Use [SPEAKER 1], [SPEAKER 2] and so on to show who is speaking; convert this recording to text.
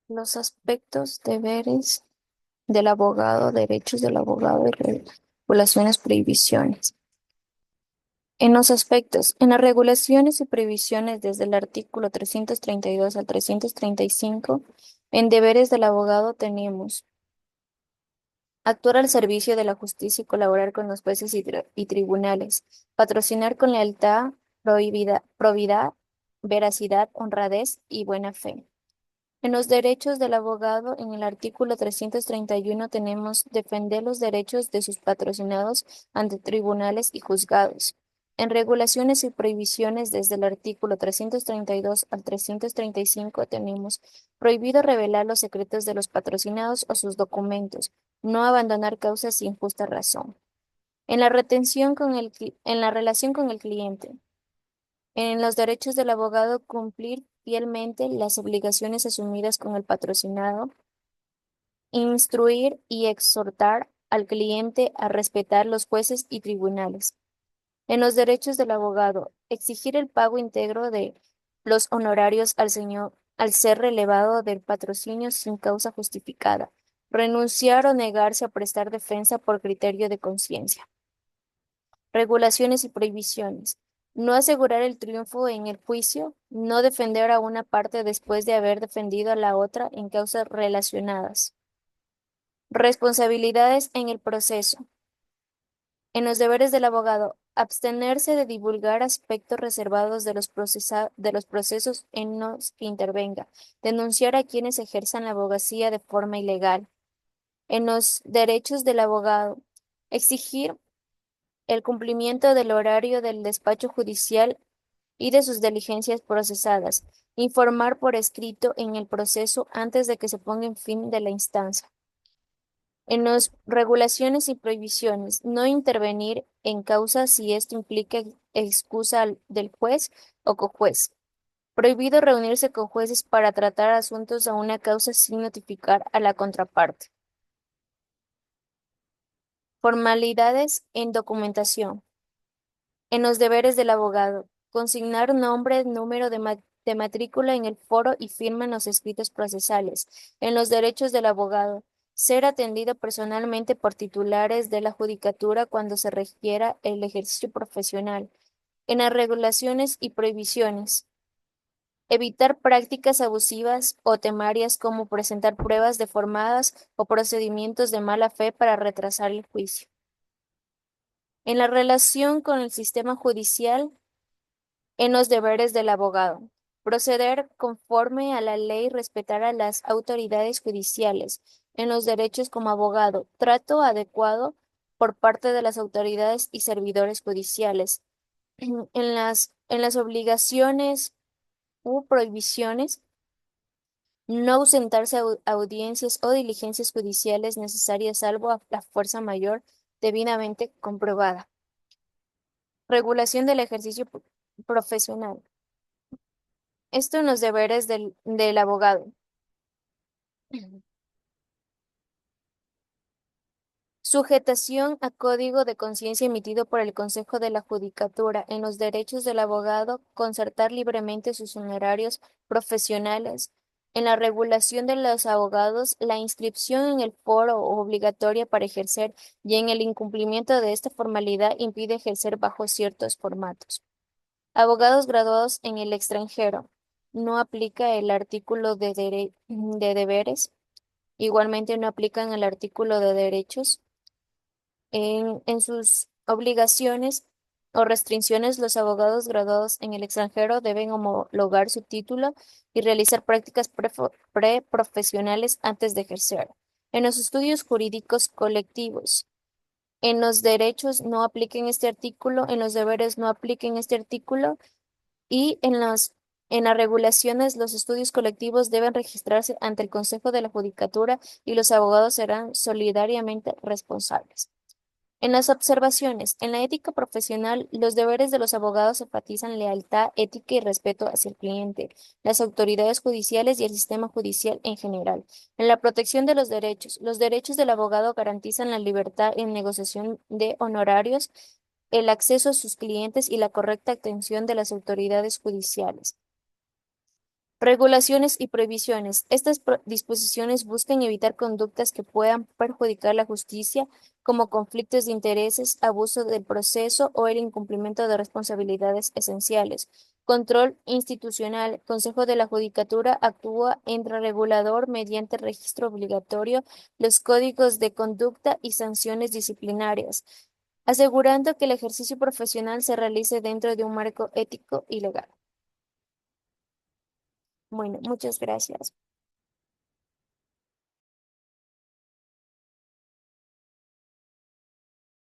[SPEAKER 1] Los aspectos, deberes del abogado, derechos del abogado y regulaciones, prohibiciones. En los aspectos, en las regulaciones y prohibiciones desde el artículo 332 al 335, en deberes del abogado tenemos actuar al servicio de la justicia y colaborar con los jueces y tribunales, patrocinar con lealtad, probidad, veracidad, honradez y buena fe. En los derechos del abogado, en el artículo 331 tenemos defender los derechos de sus patrocinados ante tribunales y juzgados. En regulaciones y prohibiciones, desde el artículo 332 al 335 tenemos prohibido revelar los secretos de los patrocinados o sus documentos, no abandonar causas sin justa razón. En la retención en la relación con el cliente. En los derechos del abogado, cumplir fielmente las obligaciones asumidas con el patrocinado, instruir y exhortar al cliente a respetar los jueces y tribunales. En los derechos del abogado, exigir el pago íntegro de los honorarios al ser relevado del patrocinio sin causa justificada, renunciar o negarse a prestar defensa por criterio de conciencia. Regulaciones y prohibiciones. No asegurar el triunfo en el juicio, no defender a una parte después de haber defendido a la otra en causas relacionadas. Responsabilidades en el proceso. En los deberes del abogado, abstenerse de divulgar aspectos reservados de de los procesos en los que intervenga, denunciar a quienes ejerzan la abogacía de forma ilegal. En los derechos del abogado, exigir el cumplimiento del horario del despacho judicial y de sus diligencias procesadas, informar por escrito en el proceso antes de que se ponga en fin de la instancia. En las regulaciones y prohibiciones, no intervenir en causa si esto implica excusa del juez o cojuez. Prohibido reunirse con jueces para tratar asuntos a una causa sin notificar a la contraparte. Formalidades en documentación. En los deberes del abogado, consignar nombre, número de matrícula en el foro y firma en los escritos procesales. En los derechos del abogado, ser atendido personalmente por titulares de la judicatura cuando se requiera el ejercicio profesional. En las regulaciones y prohibiciones, evitar prácticas abusivas o temarias como presentar pruebas deformadas o procedimientos de mala fe para retrasar el juicio. En la relación con el sistema judicial, en los deberes del abogado, proceder conforme a la ley, respetar a las autoridades judiciales. En los derechos como abogado, trato adecuado por parte de las autoridades y servidores judiciales. En las obligaciones u prohibiciones, no ausentarse a audiencias o diligencias judiciales necesarias salvo a la fuerza mayor debidamente comprobada. Regulación del ejercicio profesional. Esto en los deberes del abogado. Sujetación a código de conciencia emitido por el Consejo de la Judicatura. En los derechos del abogado, concertar libremente sus honorarios profesionales. En la regulación de los abogados, la inscripción en el foro obligatoria para ejercer y en el incumplimiento de esta formalidad impide ejercer bajo ciertos formatos. Abogados graduados en el extranjero. No aplica el artículo de deberes. Igualmente no aplican el artículo de derechos. En sus obligaciones o restricciones, los abogados graduados en el extranjero deben homologar su título y realizar prácticas preprofesionales antes de ejercer. En los estudios jurídicos colectivos, en los derechos no apliquen este artículo, en los deberes no apliquen este artículo y en las regulaciones, los estudios colectivos deben registrarse ante el Consejo de la Judicatura y los abogados serán solidariamente responsables. En las observaciones, en la ética profesional, los deberes de los abogados enfatizan lealtad, ética y respeto hacia el cliente, las autoridades judiciales y el sistema judicial en general. En la protección de los derechos del abogado garantizan la libertad en negociación de honorarios, el acceso a sus clientes y la correcta atención de las autoridades judiciales. Regulaciones y prohibiciones. Estas disposiciones buscan evitar conductas que puedan perjudicar la justicia, como conflictos de intereses, abuso del proceso o el incumplimiento de responsabilidades esenciales. Control institucional. Consejo de la Judicatura actúa entre regulador mediante registro obligatorio, los códigos de conducta y sanciones disciplinarias, asegurando que el ejercicio profesional se realice dentro de un marco ético y legal. Bueno, muchas gracias.